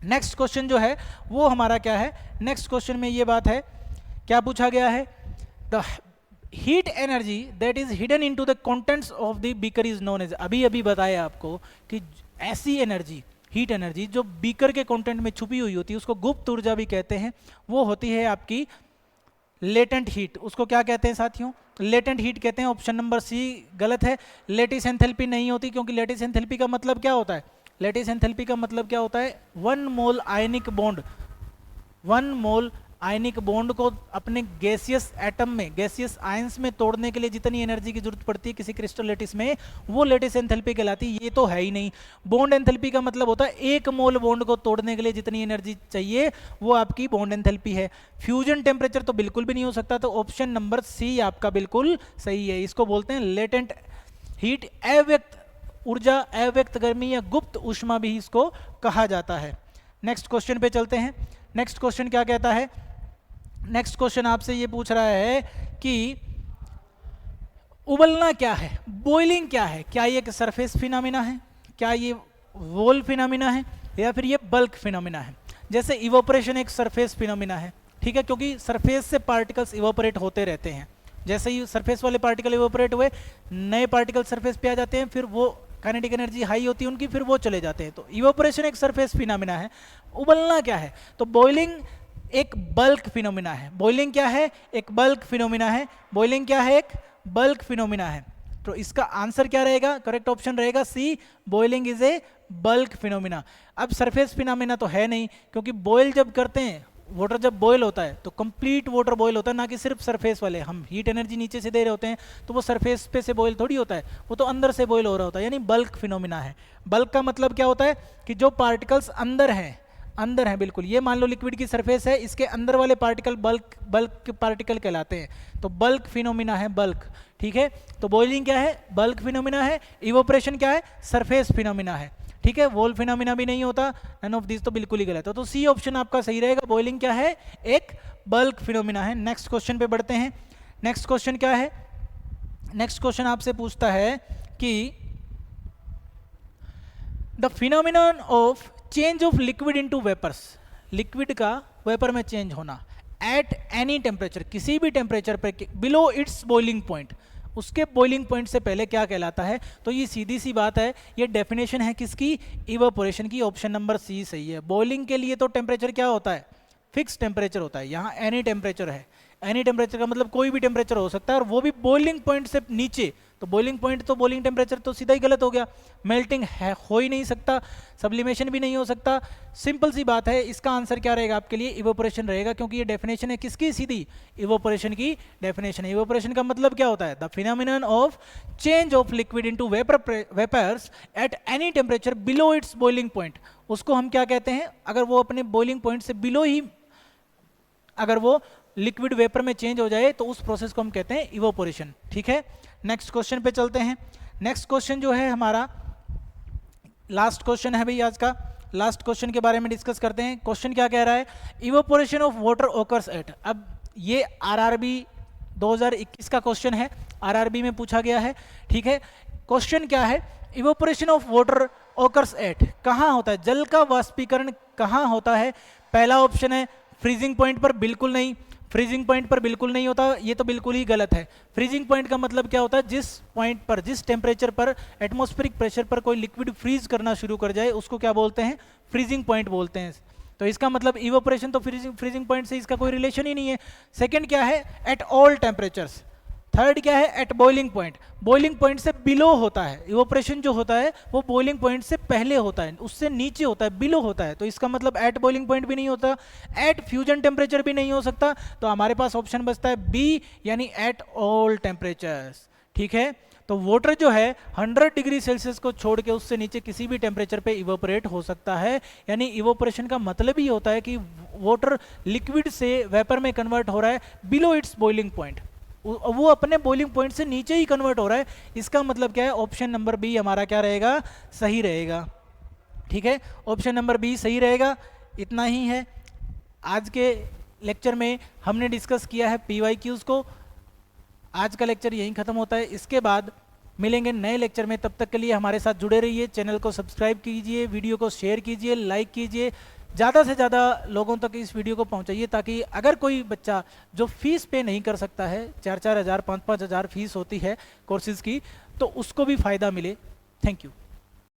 Speaker 1: नेक्स्ट क्वेश्चन जो है वो हमारा क्या है? नेक्स्ट क्वेश्चन में ये बात है, क्या पूछा गया है? The heat energy that is hidden into the contents of the beaker is known as, अभी अभी बताया आपको कि ऐसी एनर्जी, हीट एनर्जी जो बीकर के कंटेंट में छुपी हुई होती है उसको गुप्त ऊर्जा भी कहते हैं। वो होती है आपकी लेटेंट हीट। उसको क्या कहते हैं साथियों? लेटेंट हीट कहते हैं। ऑप्शन नंबर सी गलत है। लेटिस एंथैल्पी नहीं होती, क्योंकि लेटिस एंथैल्पी का मतलब क्या होता है? लेटिस एंथैल्पी का मतलब क्या होता है? 1 मोल आयनिक बॉन्ड, 1 मोल आयनिक बॉन्ड को अपने गैसियस एटम में, गैसियस आयंस में तोड़ने के लिए जितनी एनर्जी की जरूरत पड़ती है किसी क्रिस्टल लेटिस में, वो लेटिस एंथैल्पी कहलाती है। ये तो है ही नहीं। बॉन्ड एंथैल्पी का मतलब होता है 1 मोल बॉन्ड को तोड़ने के लिए जितनी एनर्जी चाहिए वो आपकी बॉन्ड एंथैल्पी है। फ्यूजन टेम्परेचर तो बिल्कुल भी नहीं हो सकता। तो ऑप्शन नंबर सी आपका बिल्कुल सही है। इसको बोलते हैं लेटेंट हीट, अव्यक्त ऊर्जा, अव्यक्त गर्मी या गुप्त ऊष्मा भी इसको कहा जाता है। नेक्स्ट क्वेश्चन पे चलते हैं। नेक्स्ट क्वेश्चन क्या कहता है? नेक्स्ट क्वेश्चन आपसे ये पूछ रहा है कि उबलना क्या है, बॉइलिंग क्या है? क्या ये एक सरफेस फिनोमिना है, क्या ये वॉल फिनोमिना है, या फिर ये बल्क फिनोमिना है? जैसे इवोपरेशन एक सरफेस फिनोमिना है, ठीक है, क्योंकि सरफेस से पार्टिकल्स इवोपरेट होते रहते हैं। जैसे ही सरफेस वाले पार्टिकल इवोपरेट हुए, नए पार्टिकल सरफेस पे आ जाते हैं, फिर वो काइनेटिक एनर्जी हाई होती है उनकी, फिर वो चले जाते हैं। तो इवोपरेशन एक सरफेस फिनोमिना है। उबलना क्या है? तो बॉइलिंग एक बल्क फिनोमिना है। बॉइलिंग क्या है? एक बल्क फिनोमिना है। बॉइलिंग क्या है? एक बल्क फिनोमिना है। तो इसका आंसर क्या रहेगा? करेक्ट ऑप्शन रहेगा सी, boiling is a bulk phenomena. अब सरफेस फिनोमिना तो है नहीं, क्योंकि बॉयल जब करते हैं, वाटर जब बॉयल होता है तो कंप्लीट वाटर बॉयल होता है, ना कि सिर्फ सरफेस वाले। हम हीट एनर्जी नीचे से दे रहे होते हैं तो वो सरफेस पे से बॉयल थोड़ी होता है, वो तो अंदर से बॉयल हो रहा होता है, यानी बल्क फिनोमिना है। बल्क का मतलब क्या होता है? कि जो पार्टिकल्स अंदर हैं, अंदर है बिल्कुल। ये मान लो लिक्विड की सरफेस है, इसके अंदर वाले पार्टिकल बल्क पार्टिकल कहलाते हैं। तो बल्क फिनोमिना है, बल्क, ठीक है। तो बॉइलिंग क्या है? बल्क फिनोमिना है। इवोपरेशन क्या है? सरफेस फिनोमिना है, ठीक है। वॉल फिनोमिना भी नहीं होता। नन ऑफ दिस तो बिल्कुल ही गलत है। तो सी ऑप्शन आपका सही रहेगा। बॉइलिंग क्या है? एक बल्क फिनोमिना है। नेक्स्ट क्वेश्चन पे बढ़ते हैं। नेक्स्ट क्वेश्चन क्या है? नेक्स्ट क्वेश्चन आपसे पूछता है कि the phenomenon of change of liquid into vapours, liquid का वेपर में चेंज होना एट एनी टेम्परेचर, किसी भी टेम्परेचर पर, बिलो इट्स बॉइलिंग पॉइंट, उसके बॉइलिंग पॉइंट से पहले क्या कहलाता है? तो ये सीधी सी बात है, ये डेफिनेशन है किसकी? इवेपोरेशन की। ऑप्शन नंबर सी सही है। बॉइलिंग के लिए तो टेम्परेचर क्या होता है? फिक्स टेम्परेचर होता है। यहाँ एनी टेम्परेचर है। एनी टेम्परेचर का मतलब कोई भी टेम्परेचर हो सकता है, और वो भी बॉइलिंग पॉइंट से नीचे। तो बॉइलिंग पॉइंट तो बॉइलिंग टेम्परेचर तो सीधा ही गलत हो गया। मेल्टिंग है हो ही नहीं सकता, सब्लिमेशन भी नहीं हो सकता। सिंपल सी बात है। इसका आंसर क्या रहेगा आपके लिए? इवेपोरेशन रहेगा, क्योंकि ये डेफिनेशन है किसकी? सीधी इवेपोरेशन की डेफिनेशन है। इवेपोरेशन का मतलब क्या होता है? The phenomenon of change of liquid into vapours at any temperature below its boiling point. उसको हम क्या कहते हैं? अगर वो अपने बॉइलिंग पॉइंट से बिलो ही, अगर वो लिक्विड वेपर में चेंज हो जाए तो उस प्रोसेस को हम कहते हैं इवेपोरेशन, ठीक है। नेक्स्ट क्वेश्चन पे चलते हैं। नेक्स्ट क्वेश्चन जो है हमारा लास्ट क्वेश्चन है भाई आज का। लास्ट क्वेश्चन के बारे में डिस्कस करते हैं। क्वेश्चन क्या कह रहा है, evaporation of water occurs at. अब ये आरआरबी 2021 का क्वेश्चन है, आरआरबी में पूछा गया है, ठीक है। क्वेश्चन क्या है, evaporation of water occurs at, कहाँ होता है, जल का वाष्पीकरण कहाँ होता है। पहला ऑप्शन है फ्रीजिंग पॉइंट पर, बिल्कुल नहीं, फ्रीजिंग पॉइंट पर बिल्कुल नहीं होता, ये तो बिल्कुल ही गलत है। फ्रीजिंग पॉइंट का मतलब क्या होता है, जिस पॉइंट पर, जिस टेम्परेचर पर, एटमॉस्फेरिक प्रेशर पर कोई लिक्विड फ्रीज करना शुरू कर जाए उसको क्या बोलते हैं, फ्रीजिंग पॉइंट बोलते हैं। तो इसका मतलब इवोपोरेशन तो फ्रीजिंग पॉइंट से इसका कोई रिलेशन ही नहीं है। सेकंड क्या है, एट ऑल टेम्परेचर्स। थर्ड क्या है, at boiling point, boiling point से बिलो होता है। इवोपोरेशन जो होता है वो बॉइलिंग पॉइंट से पहले होता है, उससे नीचे होता है, बिलो होता है। तो इसका मतलब एट बॉइलिंग पॉइंट भी नहीं होता, एट फ्यूजन टेम्परेचर भी नहीं हो सकता। तो हमारे पास ऑप्शन बचता है बी, यानी एट ऑल टेम्परेचर्स, ठीक है। तो वाटर जो है 100 डिग्री सेल्सियस को छोड़ के उससे नीचे किसी भी टेम्परेचर पे इवोपोरेट हो सकता है। यानी इवोपोरेशन का मतलब ही होता है कि वाटर लिक्विड से वेपर में कन्वर्ट हो रहा है बिलो इट्स बॉइलिंग पॉइंट, वो अपने बॉइलिंग पॉइंट से नीचे ही कन्वर्ट हो रहा है। इसका मतलब क्या है, ऑप्शन नंबर बी हमारा क्या रहेगा, सही रहेगा, ठीक है। ऑप्शन नंबर बी सही रहेगा। इतना ही है आज के लेक्चर में, हमने डिस्कस किया है PYQs को। आज का लेक्चर यहीं खत्म होता है, इसके बाद मिलेंगे नए लेक्चर में। तब तक के लिए हमारे साथ जुड़े रहिए, चैनल को सब्सक्राइब कीजिए, वीडियो को शेयर कीजिए, लाइक कीजिए, ज़्यादा से ज़्यादा लोगों तक इस वीडियो को पहुंचाइए, ताकि अगर कोई बच्चा जो फीस पे नहीं कर सकता है, 4-4 हज़ार 5-5 हज़ार फीस होती है कोर्सेज़ की, तो उसको भी फ़ायदा मिले। Thank you.